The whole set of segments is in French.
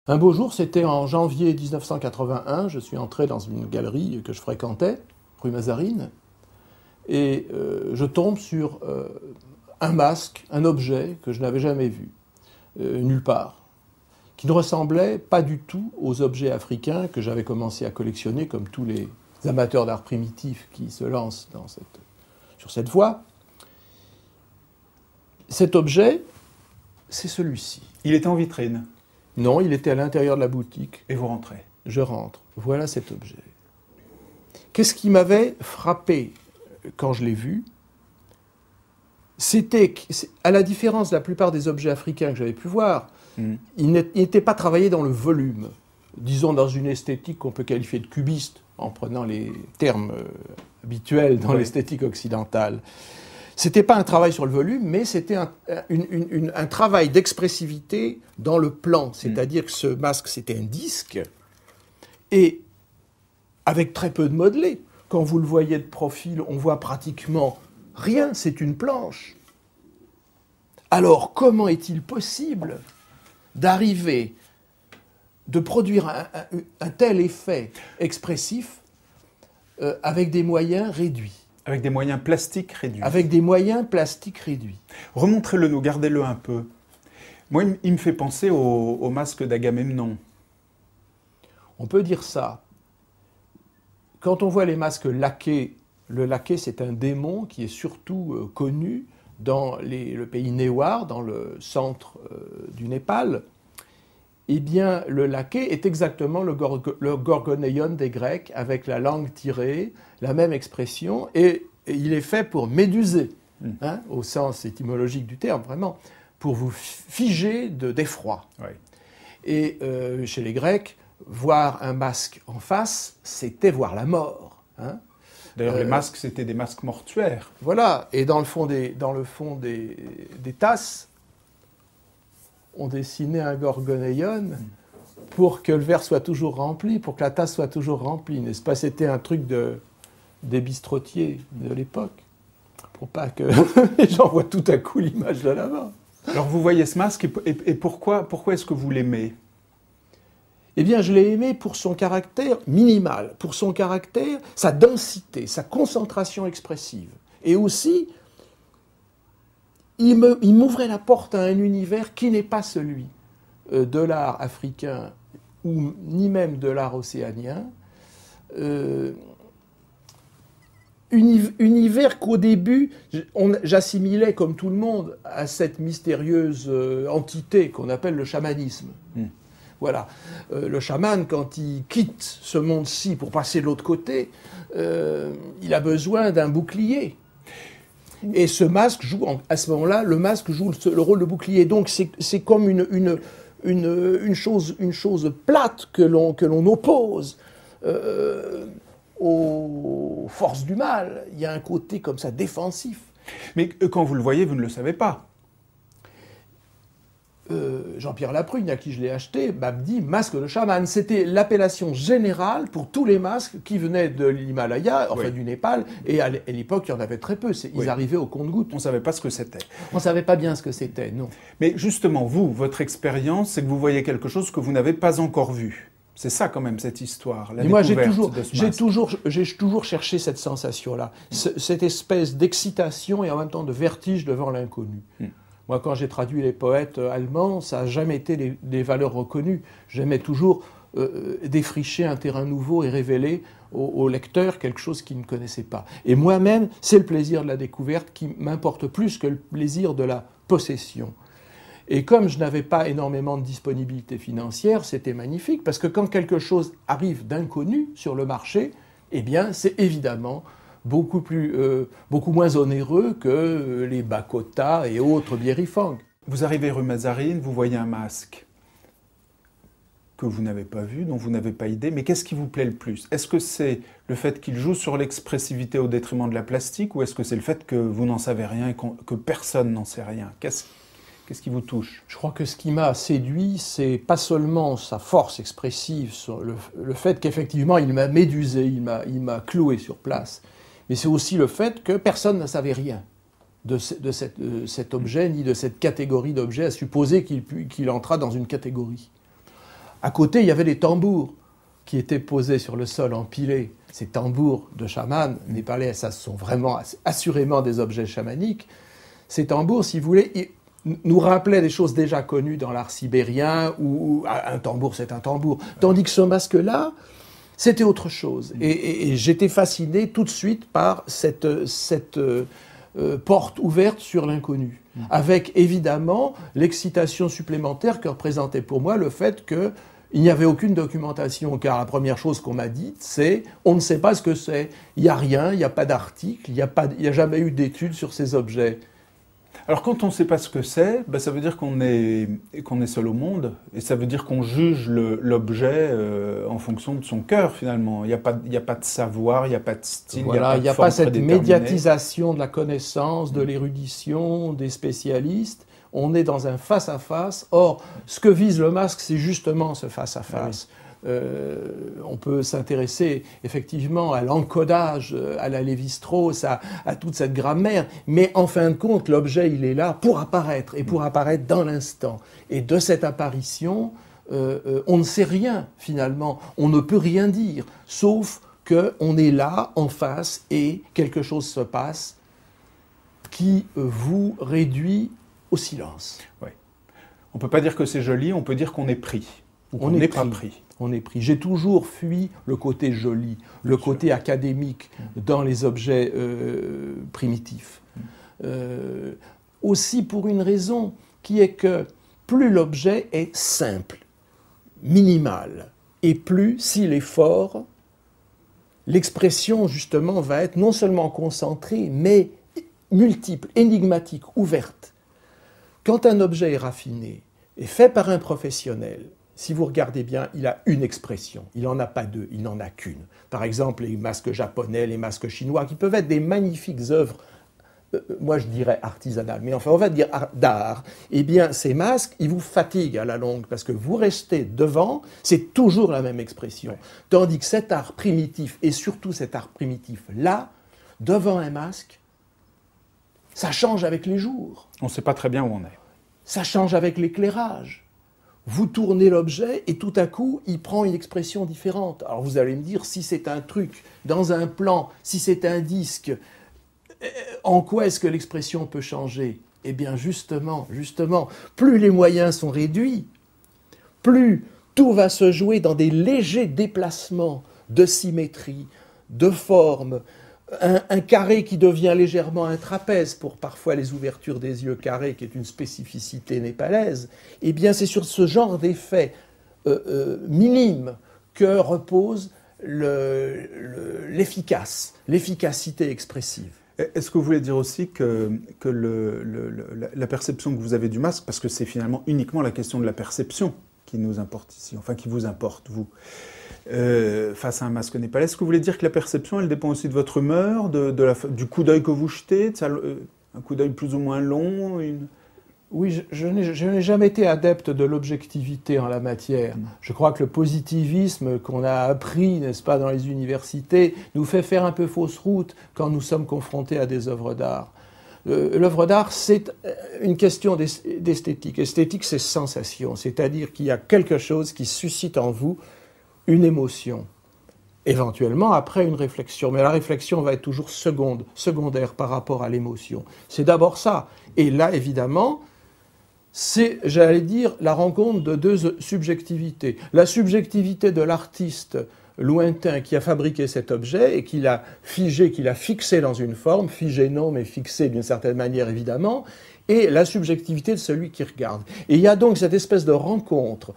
Un beau jour, c'était en janvier 1981, je suis entré dans une galerie que je fréquentais, rue Mazarine, et je tombe sur un masque, un objet que je n'avais jamais vu, nulle part, qui ne ressemblait pas du tout aux objets africains que j'avais commencé à collectionner, comme tous les amateurs d'art primitif qui se lancent sur cette voie. Cet objet, c'est celui-ci. Il était en vitrine. Non, il était à l'intérieur de la boutique. Et vous rentrez. Je rentre. Voilà cet objet. Qu'est-ce qui m'avait frappé quand je l'ai vu? C'était, à la différence de la plupart des objets africains que j'avais pu voir, il n'était pas travaillé dans le volume. Disons dans une esthétique qu'on peut qualifier de cubiste, en prenant les termes habituels dans l'esthétique occidentale. C'était pas un travail sur le volume, mais c'était un travail d'expressivité dans le plan. C'est-à-dire que ce masque, c'était un disque, et avec très peu de modelé. Quand vous le voyez de profil, on voit pratiquement rien, c'est une planche. Alors, comment est-il possible d'arriver, de produire un tel effet expressif avec des moyens réduits? Avec des moyens plastiques réduits. Avec des moyens plastiques réduits. Remontrez-le nous, gardez-le un peu. Moi, il me fait penser au masque d'Agamemnon. On peut dire ça. Quand on voit les masques laqués, le laqué, c'est un démon qui est surtout connu dans le pays Newar, dans le centre du Népal. Eh bien, le laqué est exactement le gorgonéion des Grecs, avec la langue tirée, la même expression, et il est fait pour méduser, au sens étymologique du terme, vraiment, pour vous figer d'effroi. Oui. Et chez les Grecs, voir un masque en face, c'était voir la mort. D'ailleurs, les masques, c'était des masques mortuaires. Voilà, et dans le fond des tasses, on dessinait un gorgonéion pour que le verre soit toujours rempli, pour que la tasse soit toujours remplie, n'est-ce pas? C'était un truc des bistrotiers de l'époque, pour pas que les gens voient tout à coup l'image de la main. Alors vous voyez ce masque, et pourquoi est-ce que vous l'aimez? Eh bien, je l'ai aimé pour son caractère minimal, pour son caractère, sa densité, sa concentration expressive. Et aussi, il m'ouvrait la porte à un univers qui n'est pas celui de l'art africain, ou ni même de l'art océanien. Univers qu'au début, j'assimilais, comme tout le monde, à cette mystérieuse entité qu'on appelle le chamanisme. Voilà. Le chaman, quand il quitte ce monde-ci pour passer de l'autre côté, il a besoin d'un bouclier. Et ce masque joue, à ce moment-là, le masque joue le rôle de bouclier. Donc c'est comme une chose plate que l'on oppose aux forces du mal. Il y a un côté comme ça défensif. Mais quand vous le voyez, vous ne le savez pas. Jean-Pierre Laprugne, à qui je l'ai acheté, m'a dit masque de chaman. C'était l'appellation générale pour tous les masques qui venaient de l'Himalaya, enfin du Népal, et à l'époque, il y en avait très peu. Ils arrivaient au compte-gouttes. On ne savait pas ce que c'était. On ne savait pas bien ce que c'était, non. Mais justement, votre expérience, c'est que vous voyez quelque chose que vous n'avez pas encore vu. C'est ça quand même, cette histoire, la découverte de ce masque. J'ai toujours cherché cette sensation-là, cette espèce d'excitation et en même temps de vertige devant l'inconnu. Moi, quand j'ai traduit les poètes allemands, ça n'a jamais été des valeurs reconnues. J'aimais toujours défricher un terrain nouveau et révéler au lecteur quelque chose qu'il ne connaissait pas. Et moi-même, c'est le plaisir de la découverte qui m'importe plus que le plaisir de la possession. Et comme je n'avais pas énormément de disponibilité financière, c'était magnifique, parce que quand quelque chose arrive d'inconnu sur le marché, eh bien, c'est évidemment beaucoup moins onéreux que les Bakota et autres biérifang. Vous arrivez rue Mazarine, vous voyez un masque que vous n'avez pas vu, dont vous n'avez pas idée, mais qu'est-ce qui vous plaît le plus? Est-ce que c'est le fait qu'il joue sur l'expressivité au détriment de la plastique, ou est-ce que c'est le fait que vous n'en savez rien et que personne n'en sait rien? Qu'est-ce qui vous touche? Je crois que ce qui m'a séduit, c'est pas seulement sa force expressive, le fait qu'effectivement il m'a médusé, il m'a cloué sur place, mais c'est aussi le fait que personne ne savait rien de cet objet, ni de cette catégorie d'objets, à supposer qu'il entra dans une catégorie. À côté, il y avait des tambours qui étaient posés sur le sol empilés. Ces tambours de chamans népalais, ça sont vraiment assurément des objets chamaniques. Ces tambours, si vous voulez, nous rappelaient des choses déjà connues dans l'art sibérien, où un tambour, c'est un tambour. Tandis que ce masque-là, c'était autre chose. Et j'étais fasciné tout de suite par cette porte ouverte sur l'inconnu. Avec évidemment l'excitation supplémentaire que représentait pour moi le fait qu'il n'y avait aucune documentation. Car la première chose qu'on m'a dite, c'est on ne sait pas ce que c'est. Il n'y a rien, il n'y a pas d'article, il n'y a jamais eu d'études sur ces objets. Alors quand on ne sait pas ce que c'est, ça veut dire qu'on est seul au monde, et ça veut dire qu'on juge l'objet en fonction de son cœur finalement. Il n'y a pas de savoir, il n'y a pas de style, voilà, il n'y a forme pas cette prédéterminée. médiatisation de la connaissance, de l'érudition, des spécialistes. On est dans un face-à-face. Or, ce que vise le masque, c'est justement ce face-à-face. On peut s'intéresser effectivement à l'encodage, à la Lévi-Strauss, à toute cette grammaire, mais en fin de compte, l'objet, il est là pour apparaître, et pour apparaître dans l'instant. Et de cette apparition, on ne sait rien, finalement. On ne peut rien dire, sauf qu'on est là, en face, et quelque chose se passe qui vous réduit au silence. Oui. On ne peut pas dire que c'est joli, on peut dire qu'on est pris. On n'est pas pris. On est pris. J'ai toujours fui le côté joli, le côté académique dans les objets primitifs. Aussi pour une raison qui est que plus l'objet est simple, minimal, et plus, s'il est fort, l'expression justement va être non seulement concentrée, mais multiple, énigmatique, ouverte. Quand un objet est raffiné et fait par un professionnel, si vous regardez bien, il a une expression. Il n'en a pas deux, il n'en a qu'une. Par exemple, les masques japonais, les masques chinois, qui peuvent être des magnifiques œuvres, moi je dirais artisanales, mais enfin on va dire d'art. Eh bien, ces masques, ils vous fatiguent à la longue, parce que vous restez devant, c'est toujours la même expression. Tandis que cet art primitif, et surtout cet art primitif là, devant un masque, ça change avec les jours. On ne sait pas très bien où on est. Ça change avec l'éclairage. Vous tournez l'objet et tout à coup, il prend une expression différente. Alors vous allez me dire, si c'est un truc dans un plan, si c'est un disque, en quoi est-ce que l'expression peut changer? Eh bien justement, plus les moyens sont réduits, plus tout va se jouer dans des légers déplacements de symétrie, de forme, un carré qui devient légèrement un trapèze pour parfois les ouvertures des yeux carrés, qui est une spécificité népalaise, eh bien c'est sur ce genre d'effet minime que repose l'efficacité expressive. Est-ce que vous voulez dire aussi que la perception que vous avez du masque, parce que c'est finalement uniquement la question de la perception qui nous importe ici, enfin qui vous importe, vous, face à un masque népalais, est-ce que vous voulez dire que la perception, elle dépend aussi de votre humeur, du coup d'œil que vous jetez, un coup d'œil plus ou moins long Oui, je n'ai jamais été adepte de l'objectivité en la matière. Je crois que le positivisme qu'on a appris, n'est-ce pas, dans les universités, nous fait faire un peu fausse route quand nous sommes confrontés à des œuvres d'art. L'œuvre d'art, c'est une question d'esthétique. Esthétique, c'est sensation, c'est-à-dire qu'il y a quelque chose qui suscite en vous une émotion, éventuellement après une réflexion. Mais la réflexion va être toujours secondaire par rapport à l'émotion. C'est d'abord ça. Et là, évidemment, c'est, j'allais dire, la rencontre de deux subjectivités. La subjectivité de l'artiste lointain qui a fabriqué cet objet et qui l'a figé, qui l'a fixé dans une forme, figé non, mais fixé d'une certaine manière évidemment, et la subjectivité de celui qui regarde. Et il y a donc cette espèce de rencontre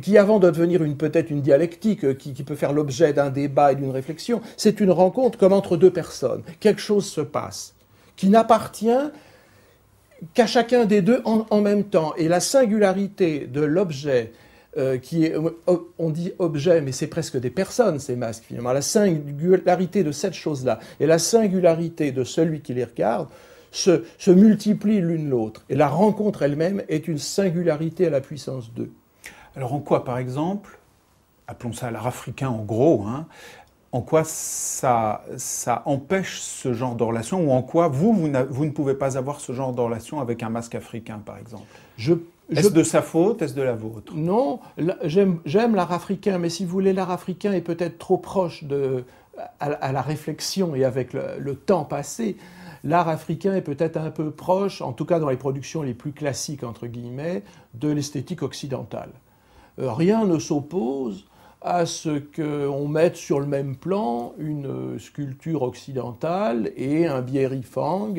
qui, avant de devenir peut-être une dialectique, qui peut faire l'objet d'un débat et d'une réflexion, c'est une rencontre comme entre deux personnes. Quelque chose se passe, qui n'appartient qu'à chacun des deux en même temps. Et la singularité de l'objet, qui est, on dit objet, mais c'est presque des personnes, ces masques, finalement. La singularité de cette chose-là et la singularité de celui qui les regarde se multiplient l'une l'autre. Et la rencontre elle-même est une singularité à la puissance 2. Alors en quoi, par exemple, appelons ça l'art africain en gros, en quoi ça empêche ce genre de relation, ou en quoi vous ne pouvez pas avoir ce genre de relation avec un masque africain, par exemple? Je Est-ce de sa faute? Est-ce de la vôtre? Non, j'aime l'art africain, mais si vous voulez, l'art africain est peut-être trop proche à la réflexion et avec le temps passé. L'art africain est peut-être un peu proche, en tout cas dans les productions les plus classiques, entre guillemets, de l'esthétique occidentale. Rien ne s'oppose à ce qu'on mette sur le même plan une sculpture occidentale et un biérifang,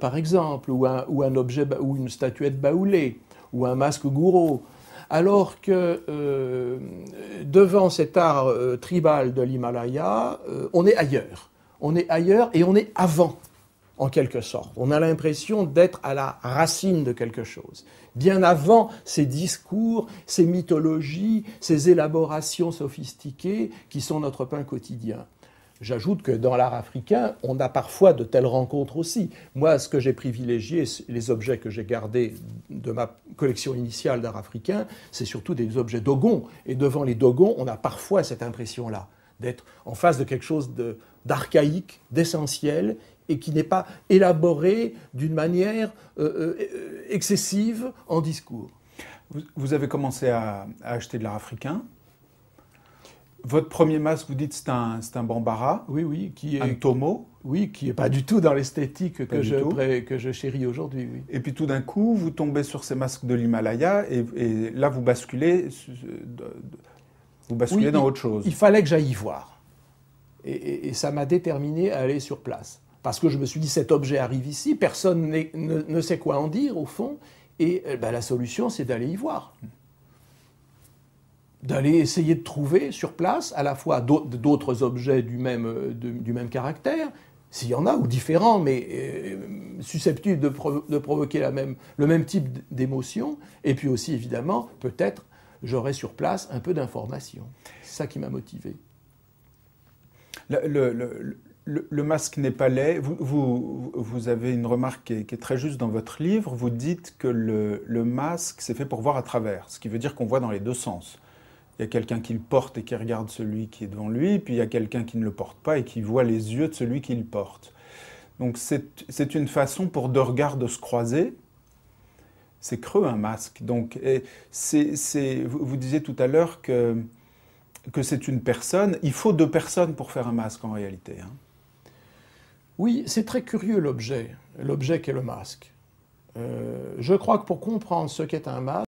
par exemple, ou un objet, ou une statuette baoulée, ou un masque gourou. Alors que devant cet art tribal de l'Himalaya, on est ailleurs. On est ailleurs et on est avant, en quelque sorte. On a l'impression d'être à la racine de quelque chose. Bien avant ces discours, ces mythologies, ces élaborations sophistiquées qui sont notre pain quotidien. J'ajoute que dans l'art africain, on a parfois de telles rencontres aussi. Moi, ce que j'ai privilégié, les objets que j'ai gardés de ma collection initiale d'art africain, c'est surtout des objets dogons. Et devant les dogons, on a parfois cette impression-là, d'être en face de quelque chose d'archaïque, d'essentiel, et qui n'est pas élaboré d'une manière excessive en discours. Vous avez commencé à acheter de l'art africain. Votre premier masque, vous dites, c'est un Bambara. Oui, un Tomo. Oui, qui n'est pas du tout dans l'esthétique que je chéris aujourd'hui. Oui. Et puis tout d'un coup, vous tombez sur ces masques de l'Himalaya et là, vous basculez dans autre chose. Il fallait que j'aille y voir. Et ça m'a déterminé à aller sur place. Parce que je me suis dit, cet objet arrive ici, personne ne sait quoi en dire, au fond, et la solution, c'est d'aller y voir. D'aller essayer de trouver sur place à la fois d'autres objets du même caractère, s'il y en a, ou différents, mais susceptibles de provoquer le même type d'émotion, et puis aussi, évidemment, peut-être, j'aurai sur place un peu d'informations. C'est ça qui m'a motivé. Le masque népalais, vous avez une remarque qui est très juste dans votre livre. Vous dites que le masque, c'est fait pour voir à travers, ce qui veut dire qu'on voit dans les deux sens. Il y a quelqu'un qui le porte et qui regarde celui qui est devant lui, puis il y a quelqu'un qui ne le porte pas et qui voit les yeux de celui qui le porte. Donc c'est une façon pour deux regards de se croiser. C'est creux un masque. Donc vous disiez tout à l'heure que c'est une personne. Il faut deux personnes pour faire un masque en réalité. Hein. Oui, c'est très curieux l'objet qu'est le masque. Je crois que pour comprendre ce qu'est un masque,